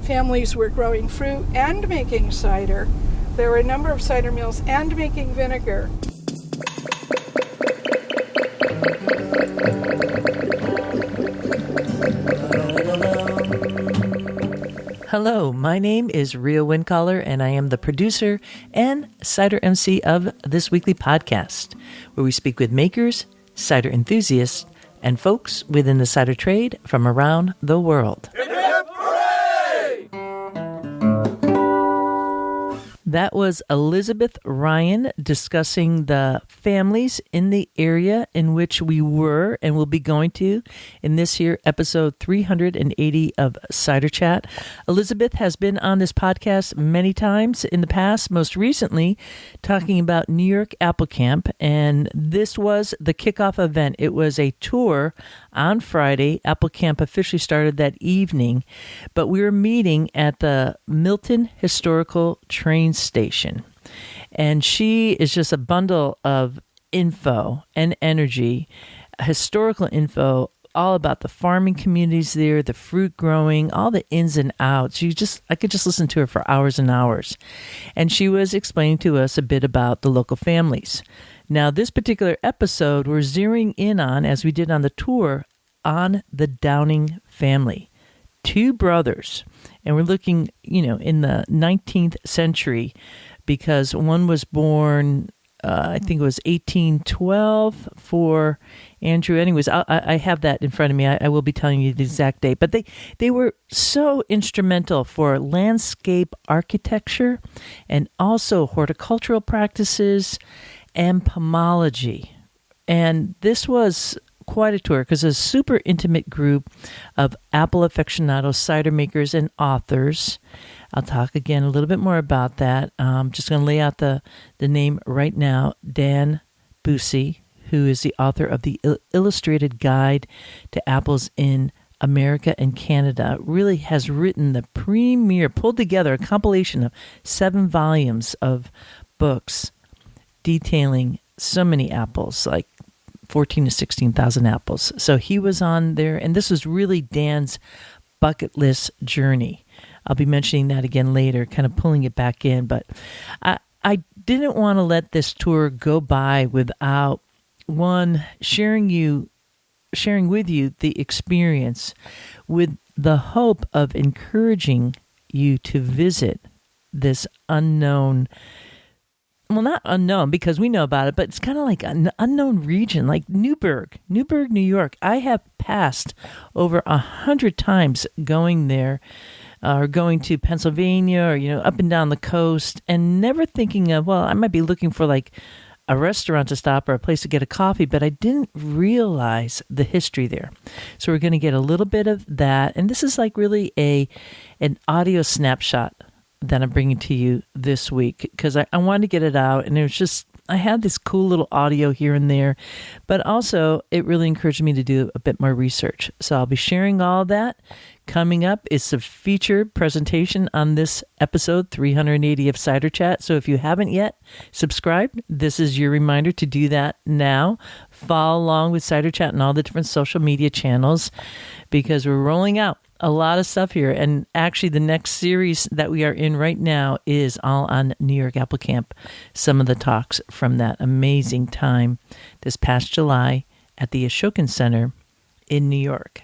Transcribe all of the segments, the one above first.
families were growing fruit and making cider. There were a number of cider mills and making vinegar. Hello, my name is Ria Windcaller, and I am the producer and cider MC of this weekly podcast, where we speak with makers, cider enthusiasts, and folks within the cider trade from around the world. Hip, hip, hooray! That was Elizabeth Ryan discussing the families in the area in which we were and will be going to in this here episode 380 of Cider Chat. Elizabeth has been on this podcast many times in the past, most recently talking about New York Apple Camp, and this was the kickoff event. It was a tour on Friday. Apple Camp officially started that evening, but we were meeting at the Milton Historical Train Station. And she is just a bundle of info and energy, historical info, all about the farming communities there, the fruit growing, all the ins and outs. I could just listen to her for hours and hours. And she was explaining to us a bit about the local families. Now, this particular episode, we're zeroing in on, as we did on the tour, on the Downing family. Two brothers. And we're looking, in the 19th century, because one was born, I think it was 1812 for Andrew. Anyways, I have that in front of me. I will be telling you the exact date. But they were so instrumental for landscape architecture and also horticultural practices and pomology. And this was quite a tour because a super intimate group of apple aficionados, cider makers, and authors. I'll talk again a little bit more about that. Just going to lay out the name right now. Dan Busey, who is the author of the Illustrated Guide to Apples in America and Canada, really has written the pulled together a compilation of 7 volumes of books detailing so many apples, like 14 to 16,000 apples. So he was on there, and this was really Dan's bucket list journey. I'll be mentioning that again later, kind of pulling it back in. But I didn't want to let this tour go by without, one, sharing with you the experience with the hope of encouraging you to visit this unknown, well, not unknown because we know about it, but it's kind of like an unknown region, like Newburgh, New York. I have passed over 100 times going there, or going to Pennsylvania, or, up and down the coast, and never thinking of, well, I might be looking for like a restaurant to stop or a place to get a coffee, but I didn't realize the history there. So we're going to get a little bit of that. And this is like really an audio snapshot that I'm bringing to you this week because I wanted to get it out, and it was just, I had this cool little audio here and there, but also it really encouraged me to do a bit more research. So I'll be sharing all that. Coming up is a featured presentation on this episode 380 of Cider Chat. So if you haven't yet subscribed, this is your reminder to do that now. Follow along with Cider Chat and all the different social media channels because we're rolling out a lot of stuff here. And actually the next series that we are in right now is all on New York Apple Camp. Some of the talks from that amazing time this past July at the Ashokan Center in New York.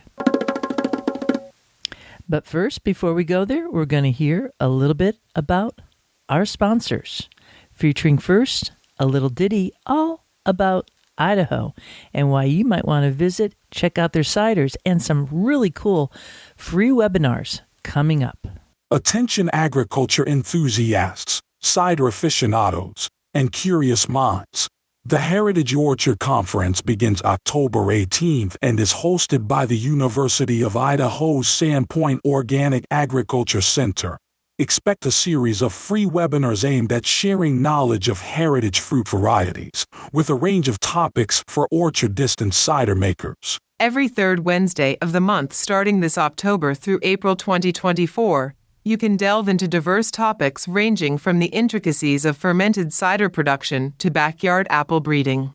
But first, before we go there, we're going to hear a little bit about our sponsors. Featuring first, a little ditty all about Idaho and why you might want to visit, check out their ciders, and some really cool free webinars coming up. Attention agriculture enthusiasts, cider aficionados, and curious minds. The Heritage Orchard Conference begins October 18th and is hosted by the University of Idaho's Sandpoint Organic Agriculture Center. Expect a series of free webinars aimed at sharing knowledge of heritage fruit varieties, with a range of topics for orchardist cider makers. Every third Wednesday of the month starting this October through April 2024, you can delve into diverse topics ranging from the intricacies of fermented cider production to backyard apple breeding.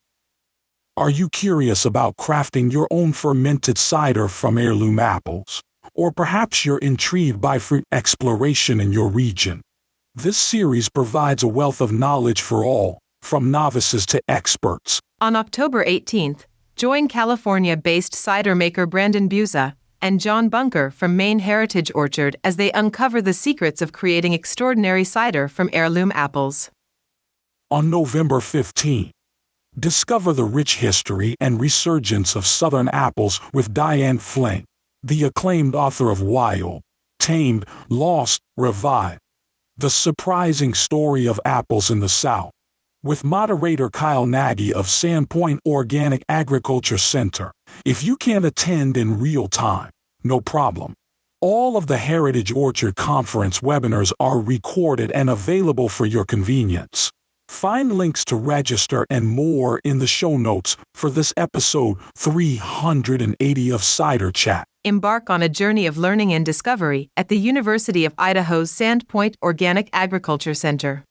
Are you curious about crafting your own fermented cider from heirloom apples? Or perhaps you're intrigued by fruit exploration in your region. This series provides a wealth of knowledge for all, from novices to experts. On October 18th, join California-based cider maker Brandon Buza and John Bunker from Maine Heritage Orchard as they uncover the secrets of creating extraordinary cider from heirloom apples. On November 15th, discover the rich history and resurgence of Southern apples with Diane Flynn, the acclaimed author of Wild, Tamed, Lost, Revived: The Surprising Story of Apples in the South, with moderator Kyle Nagy of Sandpoint Organic Agriculture Center. If you can't attend in real time, no problem. All of the Heritage Orchard Conference webinars are recorded and available for your convenience. Find links to register and more in the show notes for this episode 380 of Cider Chat. Embark on a journey of learning and discovery at the University of Idaho's Sandpoint Organic Agriculture Center.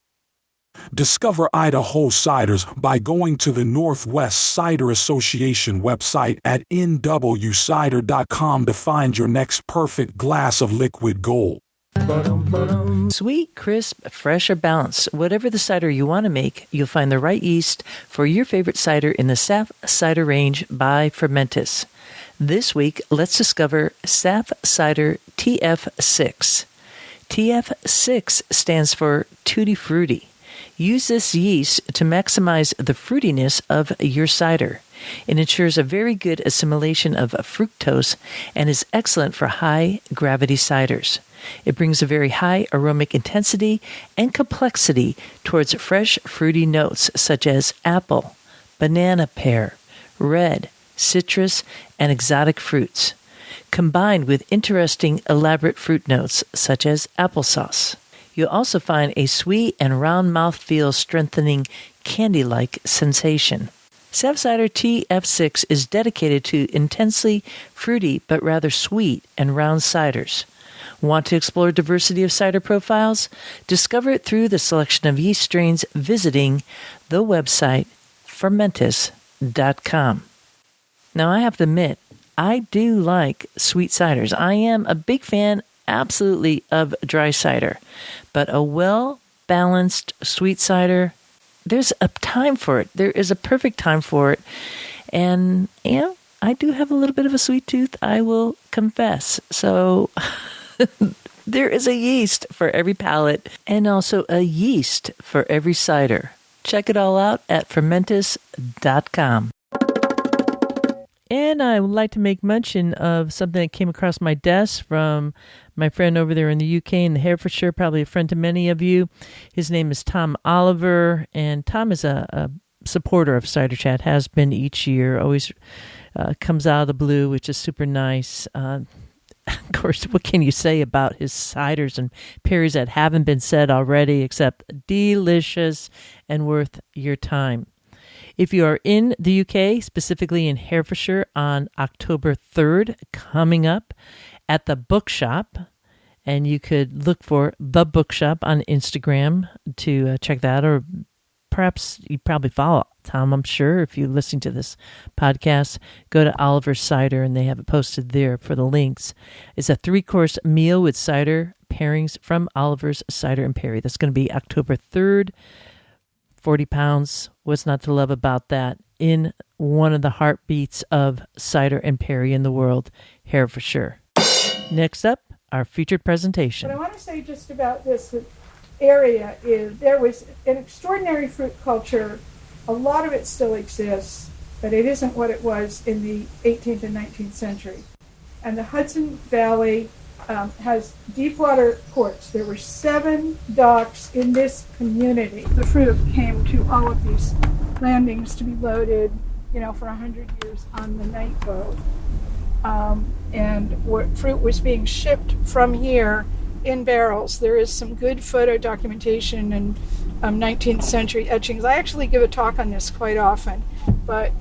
Discover Idaho ciders by going to the Northwest Cider Association website at nwcider.com to find your next perfect glass of liquid gold. Sweet, crisp, fresh, or balanced, whatever the cider you want to make, you'll find the right yeast for your favorite cider in the Saf Cider range by Fermentis. This week, let's discover Saf Cider TF6. TF6 stands for Tutti Frutti. Use this yeast to maximize the fruitiness of your cider. It ensures a very good assimilation of fructose and is excellent for high-gravity ciders. It brings a very high aromatic intensity and complexity towards fresh, fruity notes such as apple, banana, pear, red, citrus, and exotic fruits, combined with interesting, elaborate fruit notes such as applesauce. You'll also find a sweet and round mouthfeel strengthening candy-like sensation. Saf Cider TF6 is dedicated to intensely fruity but rather sweet and round ciders. Want to explore diversity of cider profiles? Discover it through the selection of yeast strains visiting the website fermentis.com. Now, I have to admit, I do like sweet ciders. I am a big fan, absolutely, of dry cider. But a well-balanced sweet cider, there's a time for it. There is a perfect time for it. And, I do have a little bit of a sweet tooth, I will confess. So there is a yeast for every palate and also a yeast for every cider. Check it all out at fermentis.com. And I would like to make mention of something that came across my desk from my friend over there in the UK in Herefordshire, probably a friend to many of you. His name is Tom Oliver, and Tom is a supporter of Cider Chat, has been each year, always comes out of the blue, which is super nice. Of course, what can you say about his ciders and perries that haven't been said already, except delicious and worth your time. If you are in the UK, specifically in Herefordshire, on October 3rd, coming up at the bookshop, and you could look for The Bookshop on Instagram to check that, or perhaps you probably follow Tom, I'm sure, if you listen to this podcast. Go to Oliver's Cider, and they have it posted there for the links. It's a 3-course meal with cider pairings from Oliver's Cider and Perry. That's going to be October 3rd. 40 pounds. What's not to love about that? In one of the heartbeats of cider and perry in the world, Herefordshire. Next up, our featured presentation. What I want to say just about this area is there was an extraordinary fruit culture. A lot of it still exists, but it isn't what it was in the 18th and 19th century. And the Hudson Valley has deep water ports. There were 7 docks in this community. The fruit came to all of these landings to be loaded, for 100 years on the night boat. And fruit was being shipped from here in barrels. There is some good photo documentation and 19th century etchings. I actually give a talk on this quite often. But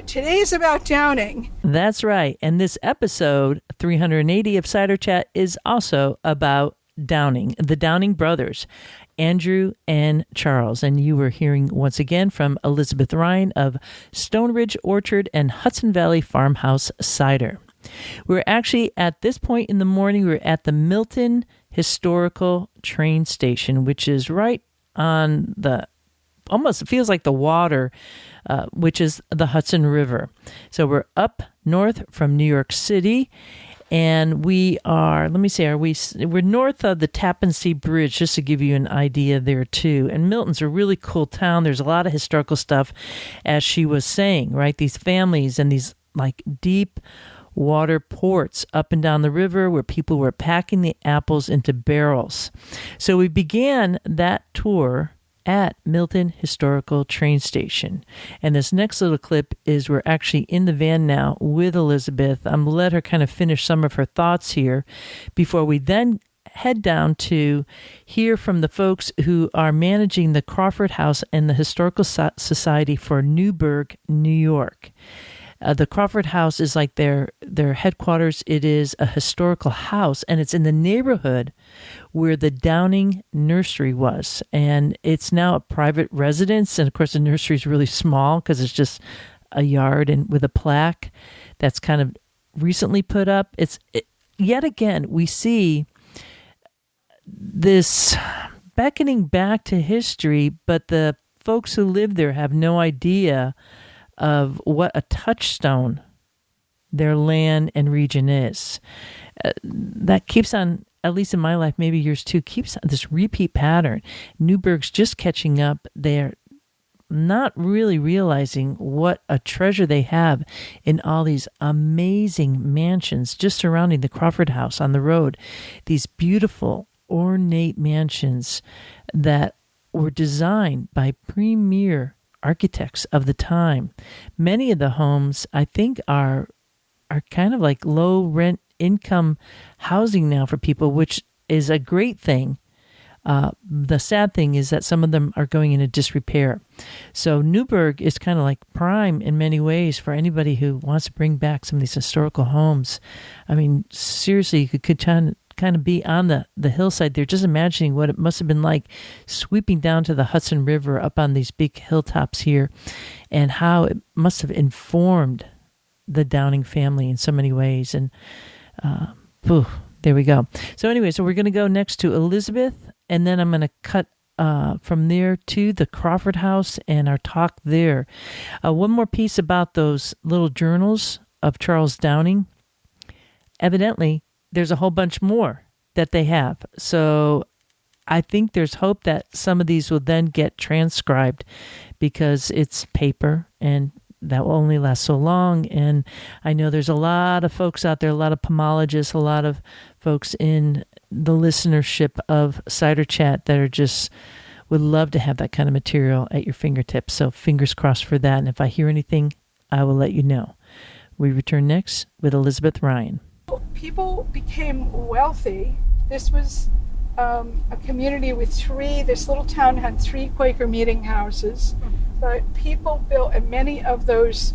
today's about downing. That's right. And this episode, 380 of Cider Chat, is also about downing, the Downing brothers, Andrew and Charles. And you were hearing once again from Elizabeth Ryan of Stone Ridge Orchard and Hudson Valley Farmhouse Cider. We're actually at this point in the morning, we're at the Milton Historical train station, which is right on the, almost it feels like the water, which is the Hudson River. So we're up north from New York City, and we are, we're north of the Tappan Zee Bridge, just to give you an idea there too. And Milton's a really cool town. There's a lot of historical stuff, as she was saying, right? These families and these like deep water ports up and down the river where people were packing the apples into barrels. So we began that tour at Milton Historical train station. And this next little clip is we're actually in the van now with Elizabeth. I'm going to let her kind of finish some of her thoughts here before we then head down to hear from the folks who are managing the Crawford House and the Historical Society for Newburgh, New York. The Crawford House is like their headquarters. It is a historical house, and it's in the neighborhood where the Downing nursery was. And it's now a private residence. And, of course, the nursery is really small because it's just a yard and with a plaque that's kind of recently put up. Yet again, we see this beckoning back to history, but the folks who live there have no idea of what a touchstone their land and region is. That keeps on, at least in my life, maybe yours too, keeps on this repeat pattern. Newburgh's just catching up. They're not really realizing what a treasure they have in all these amazing mansions just surrounding the Crawford House on the road. These beautiful, ornate mansions that were designed by premier architects of the time. Many of the homes, I think, are kind of like low rent income housing now for people, which is a great thing. The sad thing is that some of them are going into disrepair. So Newburgh is kind of like prime in many ways for anybody who wants to bring back some of these historical homes. I mean, seriously, you could kind of be on the hillside there, just imagining what it must have been like sweeping down to the Hudson River up on these big hilltops here, and how it must have informed the Downing family in so many ways. And there we go. So anyway, so we're going to go next to Elizabeth, and then I'm going to cut from there to the Crawford House and our talk there. One more piece about those little journals of Charles Downing. Evidently, there's a whole bunch more that they have. So I think there's hope that some of these will then get transcribed, because it's paper and that will only last so long. And I know there's a lot of folks out there, a lot of pomologists, a lot of folks in the listenership of Cider Chat that are just would love to have that kind of material at your fingertips. So fingers crossed for that. And if I hear anything, I will let you know. We return next with Elizabeth Ryan. People became wealthy. This was a community with this little town had 3 Quaker meeting houses, but people built, and many of those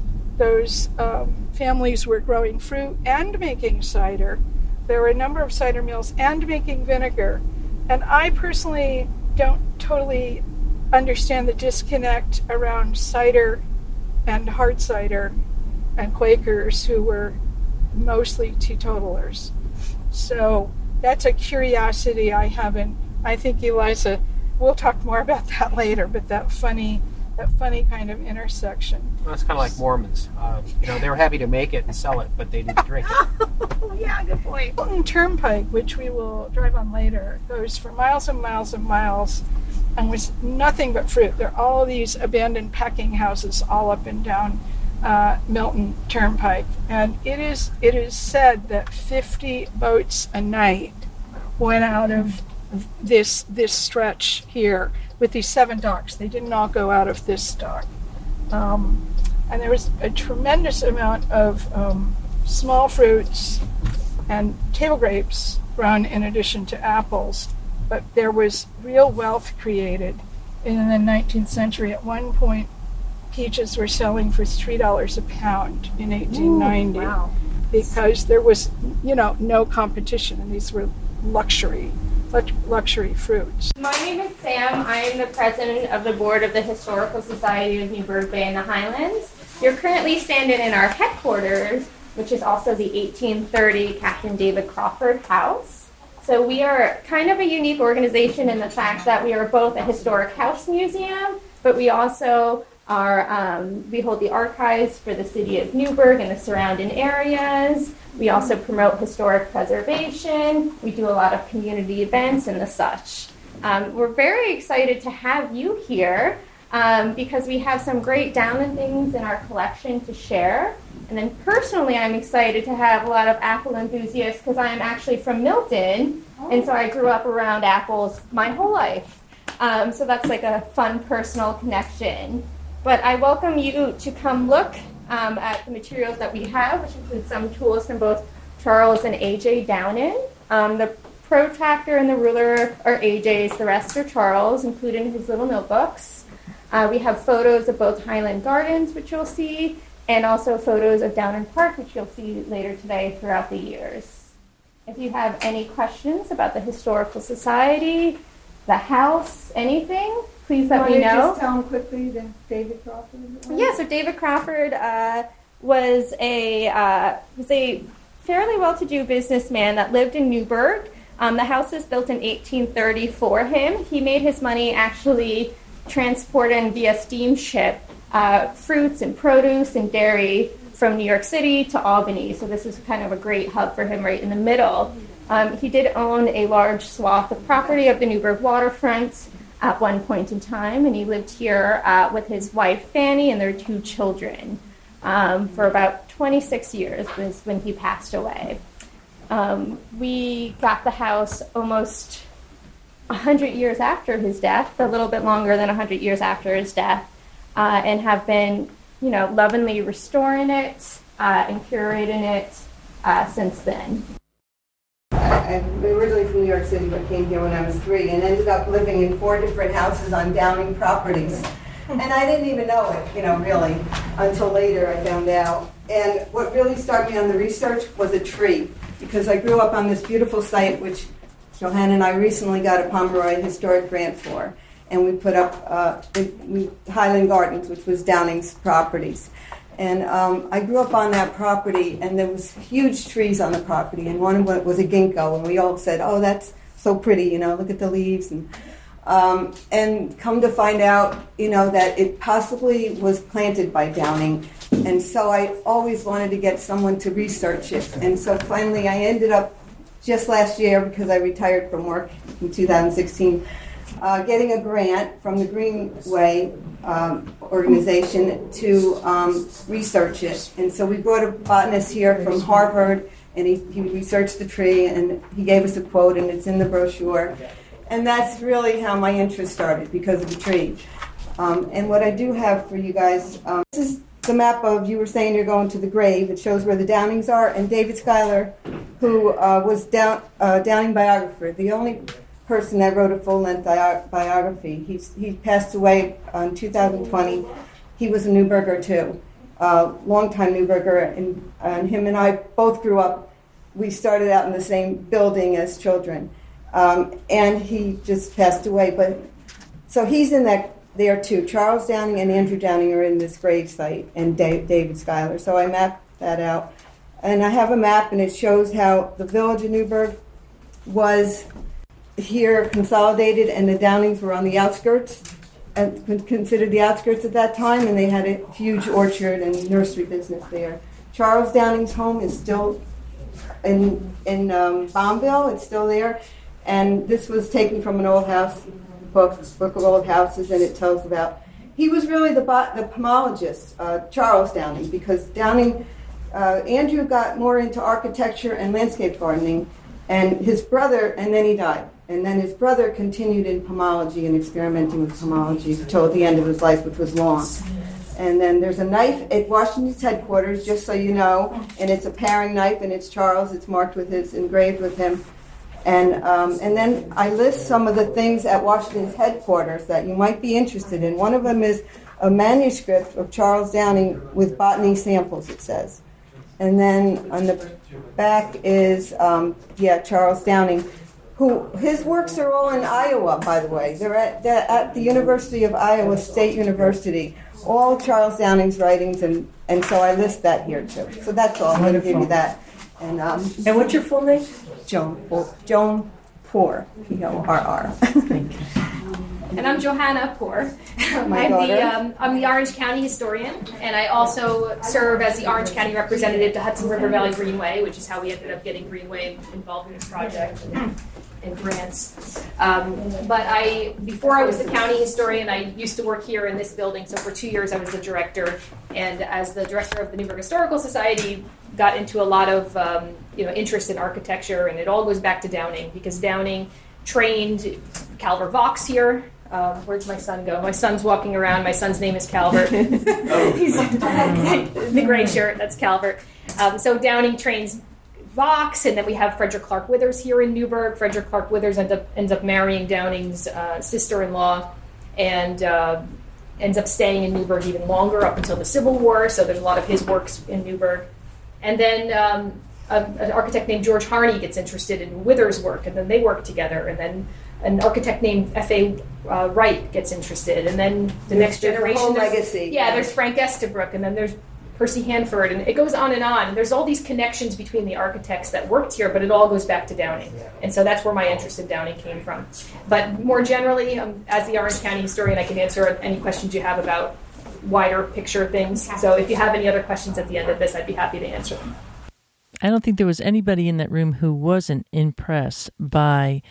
families were growing fruit and making cider. There were a number of cider mills and making vinegar. And I personally don't totally understand the disconnect around cider and hard cider and Quakers who were mostly teetotalers. So that's a curiosity I have, and I think Eliza, we'll talk more about that later, but that funny kind of intersection. Well, it's kind of like Mormons. They were happy to make it and sell it, but they didn't drink it. Yeah, good point. Milton Turnpike, which we will drive on later, goes for miles and miles and miles, and was nothing but fruit. There are all these abandoned packing houses all up and down Milton Turnpike, and it is said that 50 boats a night went out of this stretch here with these 7 docks. They didn't all go out of this dock, and there was a tremendous amount of small fruits and table grapes grown in addition to apples, but there was real wealth created in the 19th century. At one point, peaches were selling for $3 a pound in 1890. Ooh, wow. Because there was, no competition, and these were luxury fruits. My name is Sam. I am the president of the board of the Historical Society of Newburgh Bay in the Highlands. You're currently standing in our headquarters, which is also the 1830 Captain David Crawford house. So we are kind of a unique organization in the fact that we are both a historic house museum, but we also we hold the archives for the city of Newburgh and the surrounding areas. We also promote historic preservation. We do a lot of community events and the such. We're very excited to have you here because we have some great Downland things in our collection to share. And then personally, I'm excited to have a lot of apple enthusiasts because I am actually from Milton, and so I grew up around apples my whole life. So that's like a fun personal connection. But I welcome you to come look at the materials that we have, which include some tools from both Charles and AJ Downen. The protractor and the ruler are AJ's, the rest are Charles, including his little notebooks. We have photos of both Highland Gardens, which you'll see, and also photos of Downen Park, which you'll see later today throughout the years. If you have any questions about the Historical Society, the house, anything, please let me know. Just tell them quickly that David Crawford. Yeah, so David Crawford was a fairly well-to-do businessman that lived in Newburgh. The house was built in 1830 for him. He made his money actually transporting via steamship fruits and produce and dairy from New York City to Albany. So this is kind of a great hub for him right in the middle. He did own a large swath of property of the Newburgh waterfront at one point in time, and he lived here with his wife Fanny and their 2 children for about 26 years was when he passed away. We got the house almost 100 years after his death, a little bit longer than 100 years after his death, and have been, lovingly restoring it and curating it since then. I'm originally from New York City, but came here when I was 3 and ended up living in 4 different houses on Downing properties. And I didn't even know it, really, until later I found out. And what really started me on the research was a tree, because I grew up on this beautiful site, which Johanna and I recently got a Pomeroy Historic Grant for. And we put up Highland Gardens, which was Downing's properties. And I grew up on that property, and there was huge trees on the property, and one was a ginkgo, and we all said, "Oh, that's so pretty, look at the leaves." And come to find out, that it possibly was planted by Downing, and so I always wanted to get someone to research it. And so finally, I ended up just last year, because I retired from work in 2016. Getting a grant from the Greenway organization to research it. And so we brought a botanist here from Harvard, and he researched the tree, and he gave us a quote, and it's in the brochure. And that's really how my interest started, because of the tree. And what I do have for you guys, this is the map of, you were saying you're going to the grave. It shows where the Downings are, and David Schuyler, who was Downing biographer, the only person that wrote a full-length biography. He passed away in 2020. He was a Newburgher too, longtime Newburgher, and him and I both grew up. We started out in the same building as children, and he just passed away. But so he's in that there too. Charles Downing and Andrew Downing are in this grave site, and David Schuyler. So I mapped that out, and I have a map, and it shows how the village of Newburgh was here consolidated, and the Downings were on the outskirts, and considered the outskirts at that time, and they had a huge orchard and nursery business there. Charles Downing's home is still in Bombville. It's still there, and this was taken from an old house book of old houses, and it tells about, he was really the pomologist, Charles Downing, because Downing, Andrew got more into architecture and landscape gardening, and his brother, and then he died. And then his brother continued in pomology and experimenting with pomology until the end of his life, which was long. And then there's a knife at Washington's headquarters, just so you know, and it's a paring knife, and it's Charles. It's marked with his, engraved with him. And then I list some of the things at Washington's headquarters that you might be interested in. One of them is a manuscript of Charles Downing with botany samples, it says. And then on the back is, Charles Downing. who his works are all in Iowa, by the way. They're at the University of Iowa State University. All Charles Downing's writings, and so I list that here too. So that's all. I'm going to give you that. And what's your full name? Joan Poor, P-O-R-R. Thank you. And I'm Johanna Poor. My daughter. I'm the Orange County historian, and I also serve as the Orange County representative to Hudson River Valley Greenway, which is how we ended up getting Greenway involved in this project and grants. Before I was the county historian, I used to work here in this building. So for 2 years, I was the director, and as the director of the Newburgh Historical Society, got into a lot of interest in architecture, and it all goes back to Downing because Downing trained Calvert Vaux here. Where's my son go? My son's walking around. My son's name is Calvert. He's the gray shirt. That's Calvert. So Downing trains Vaux, and then we have Frederick Clark Withers here in Newburgh. Frederick Clark Withers ends up marrying Downing's sister-in-law, and ends up staying in Newburgh even longer up until the Civil War. So there's a lot of his works in Newburgh. And then an architect named George Harney gets interested in Withers' work, and then they work together. And then an architect named F.A. Wright gets interested, and then the next generation. Whole legacy. Yeah, there's Frank Estabrook, and then there's Percy Hanford, and it goes on. And there's all these connections between the architects that worked here, but it all goes back to Downing. And so that's where my interest in Downing came from. But more generally, as the Orange County historian, I can answer any questions you have about wider picture things. So if you have any other questions at the end of this, I'd be happy to answer them. I don't think there was anybody in that room who wasn't impressed by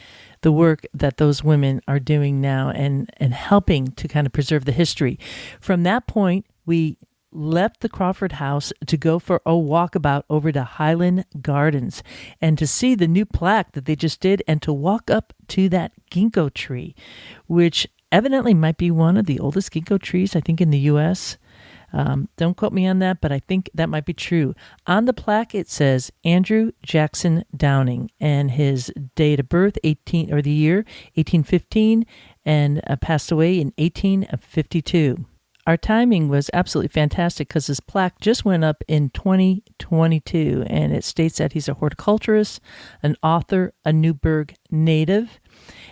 the work that those women are doing now and helping to kind of preserve the history. From that point, we left the Crawford House to go for a walkabout over to Highland Gardens and to see the new plaque that they just did and to walk up to that ginkgo tree, which evidently might be one of the oldest ginkgo trees, I think, in the U.S. Don't quote me on that, but I think that might be true. On the plaque, it says Andrew Jackson Downing and his date of birth, the year 1815, and passed away in 1852. Our timing was absolutely fantastic because this plaque just went up in 2022, and it states that he's a horticulturist, an author, a Newburgh native,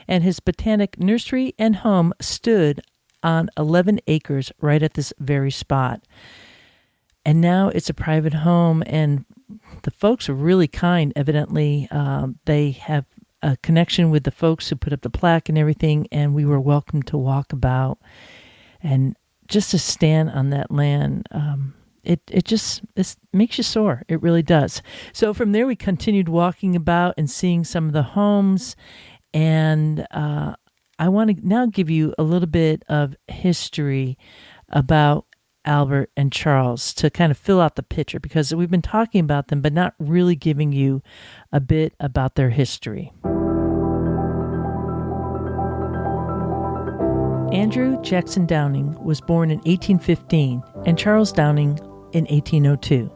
and his botanic nursery and home stood on 11 acres right at this very spot. And now it's a private home, and the folks are really kind, evidently. They have a connection with the folks who put up the plaque and everything, and we were welcome to walk about. And just to stand on that land, it makes you soar. It really does. So from there, we continued walking about and seeing some of the homes, and I want to now give you a little bit of history about Albert and Charles to kind of fill out the picture, because we've been talking about them, but not really giving you a bit about their history. Andrew Jackson Downing was born in 1815 and Charles Downing in 1802.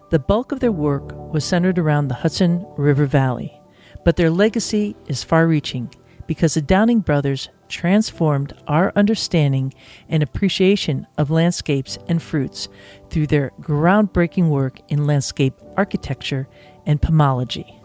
The bulk of their work was centered around the Hudson River Valley, but their legacy is far-reaching because the Downing brothers transformed our understanding and appreciation of landscapes and fruits through their groundbreaking work in landscape architecture and pomology.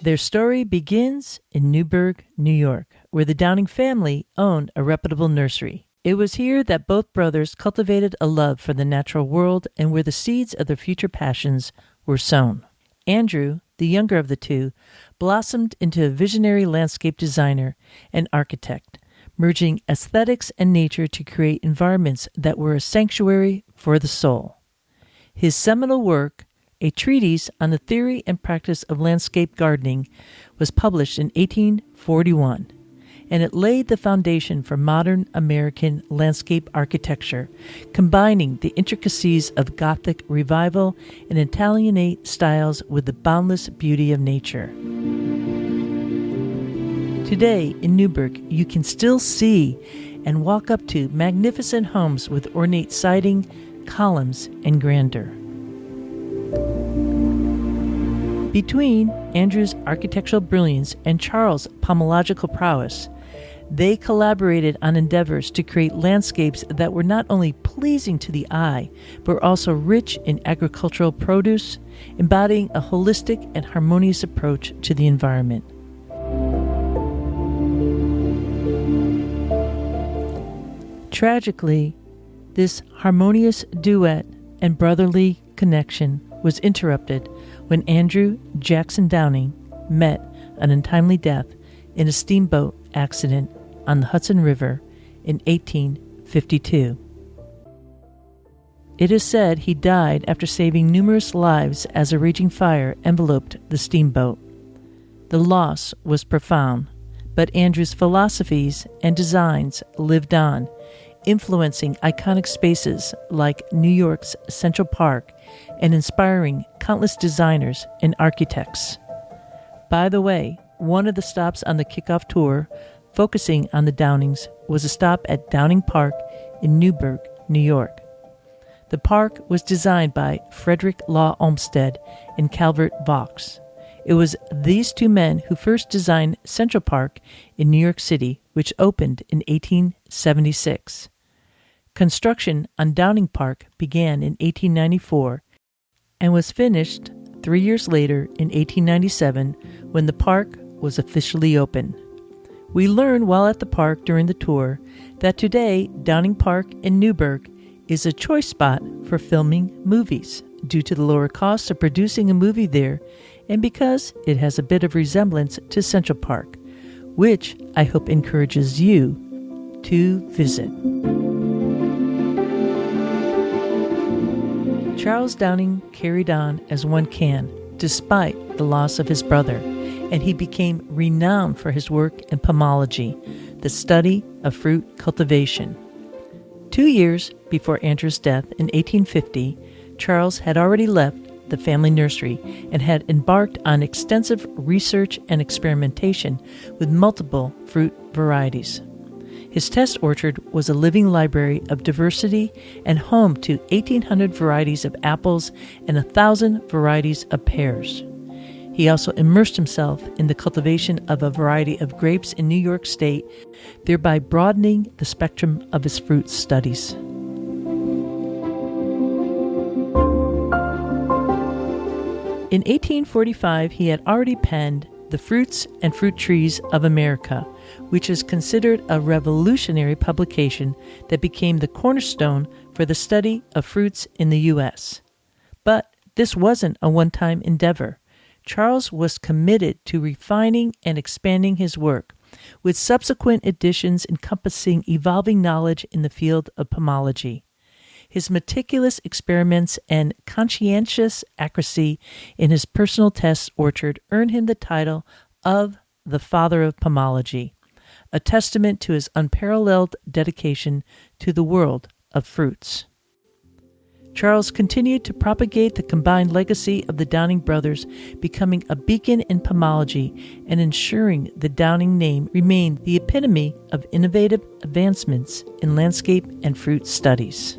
Their story begins in Newburgh, New York, where the Downing family owned a reputable nursery. It was here that both brothers cultivated a love for the natural world and where the seeds of their future passions were sown. Andrew, the younger of the two, blossomed into a visionary landscape designer and architect, merging aesthetics and nature to create environments that were a sanctuary for the soul. His seminal work, a treatise on the theory and practice of landscape gardening, was published in 1841, and it laid the foundation for modern American landscape architecture, combining the intricacies of Gothic revival and Italianate styles with the boundless beauty of nature. Today in Newburgh, you can still see and walk up to magnificent homes with ornate siding, columns, and grandeur. Between Andrew's architectural brilliance and Charles' pomological prowess, They collaborated on endeavors to create landscapes that were not only pleasing to the eye, but were also rich in agricultural produce, embodying a holistic and harmonious approach to the environment. Tragically, this harmonious duet and brotherly connection was interrupted when Andrew Jackson Downing met an untimely death in a steamboat accident on the Hudson River in 1852. It is said he died after saving numerous lives as a raging fire enveloped the steamboat. The loss was profound, but Andrew's philosophies and designs lived on, influencing iconic spaces like New York's Central Park and inspiring countless designers and architects. By the way, one of the stops on the kickoff tour, focusing on the Downings, was a stop at Downing Park in Newburgh, New York. The park was designed by Frederick Law Olmsted and Calvert Vaux. It was these two men who first designed Central Park in New York City, which opened in 1876. Construction on Downing Park began in 1894 and was finished 3 years later in 1897 when the park was officially open. We learned while at the park during the tour that today Downing Park in Newburgh is a choice spot for filming movies due to the lower costs of producing a movie there and because it has a bit of resemblance to Central Park, which I hope encourages you to visit. Charles Downing carried on as one can, despite the loss of his brother, and he became renowned for his work in pomology, the study of fruit cultivation. 2 years before Andrew's death in 1850, Charles had already left the family nursery and had embarked on extensive research and experimentation with multiple fruit varieties. His test orchard was a living library of diversity and home to 1,800 varieties of apples and 1,000 varieties of pears. He also immersed himself in the cultivation of a variety of grapes in New York State, thereby broadening the spectrum of his fruit studies. In 1845, he had already penned The Fruits and Fruit Trees of America, which is considered a revolutionary publication that became the cornerstone for the study of fruits in the U.S. But this wasn't a one-time endeavor. Charles was committed to refining and expanding his work, with subsequent editions encompassing evolving knowledge in the field of pomology. His meticulous experiments and conscientious accuracy in his personal test orchard earned him the title of the Father of Pomology, a testament to his unparalleled dedication to the world of fruits. Charles continued to propagate the combined legacy of the Downing brothers, becoming a beacon in pomology and ensuring the Downing name remained the epitome of innovative advancements in landscape and fruit studies.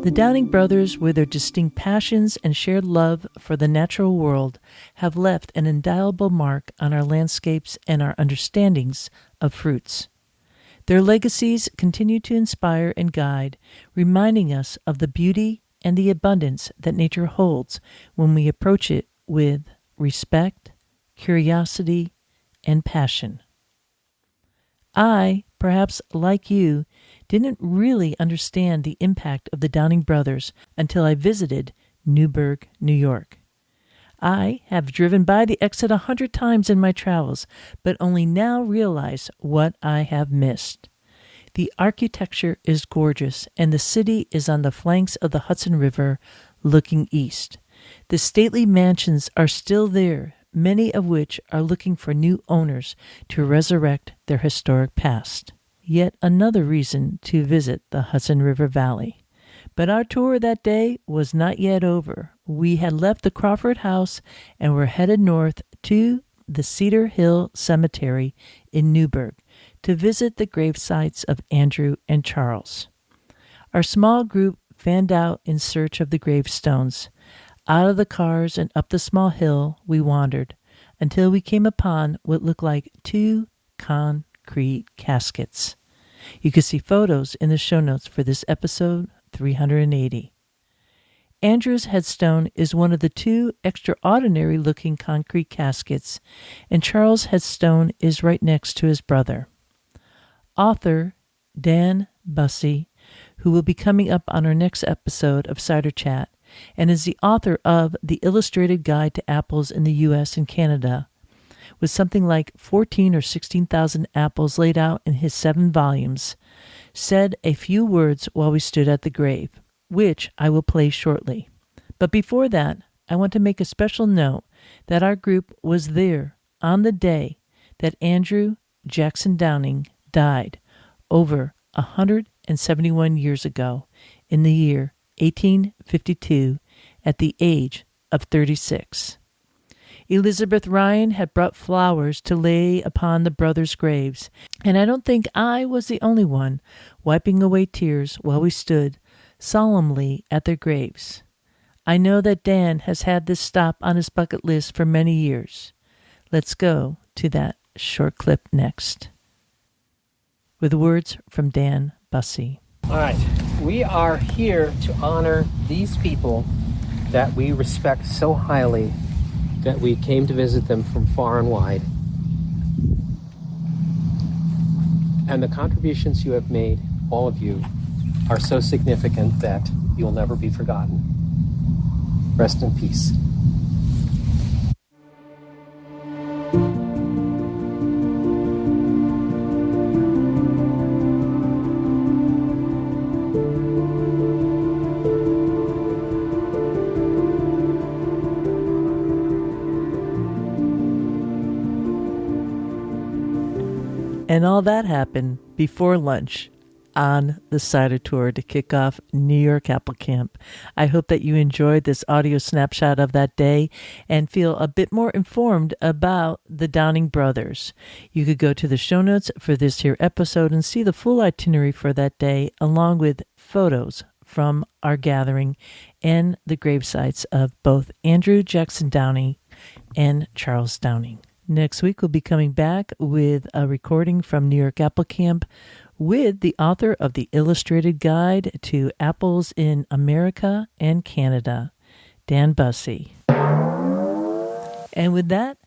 The Downing brothers, with their distinct passions and shared love for the natural world, have left an indelible mark on our landscapes and our understandings of fruits. Their legacies continue to inspire and guide, reminding us of the beauty and the abundance that nature holds when we approach it with respect, curiosity, and passion. I, perhaps like you, didn't really understand the impact of the Downing brothers until I visited Newburgh, New York. I have driven by the exit 100 times in my travels, but only now realize what I have missed. The architecture is gorgeous, and the city is on the flanks of the Hudson River, looking east. The stately mansions are still there, many of which are looking for new owners to resurrect their historic past. Yet another reason to visit the Hudson River Valley. But our tour that day was not yet over. We had left the Crawford House and were headed north to the Cedar Hill Cemetery in Newburgh to visit the grave sites of Andrew and Charles. Our small group fanned out in search of the gravestones. Out of the cars and up the small hill we wandered, until we came upon what looked like 2 concrete caskets. You can see photos in the show notes for this episode 380. Andrew's headstone is one of the 2 extraordinary-looking concrete caskets, and Charles' headstone is right next to his brother. Author Dan Bussey, who will be coming up on our next episode of Cider Chat, and is the author of The Illustrated Guide to Apples in the U.S. and Canada, with something like 14 or 16,000 apples laid out in his 7 volumes, said a few words while we stood at the grave, which I will play shortly. But before that, I want to make a special note that our group was there on the day that Andrew Jackson Downing died over 171 years ago in the year 1852 at the age of 36. Elizabeth Ryan had brought flowers to lay upon the brothers' graves, and I don't think I was the only one wiping away tears while we stood solemnly at their graves. I know that Dan has had this stop on his bucket list for many years. Let's go to that short clip next, with words from Dan Bussey. All right, we are here to honor these people that we respect so highly that we came to visit them from far and wide. And the contributions you have made, all of you, are so significant that you'll never be forgotten. Rest in peace. And all that happened before lunch on the Cider Tour to kick off New York Apple Camp. I hope that you enjoyed this audio snapshot of that day and feel a bit more informed about the Downing brothers. You could go to the show notes for this here episode and see the full itinerary for that day, along with photos from our gathering and the gravesites of both Andrew Jackson Downing and Charles Downing. Next week, we'll be coming back with a recording from New York Apple Camp with the author of The Illustrated Guide to Apples in America and Canada, Dan Bussey. And with that,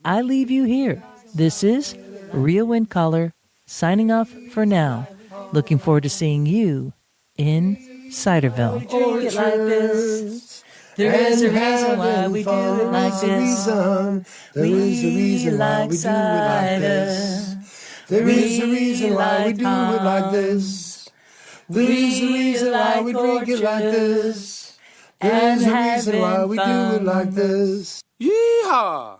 I leave you here. This is Rhea Windcaller signing off for now. Looking forward to seeing you in Ciderville. Drink it like this. There is a reason why we do it like this. There is a reason why we do it like this. There is a reason why we do it like this. There is a reason why we drink it like this. There is a reason why we do it like this. Yeehaw!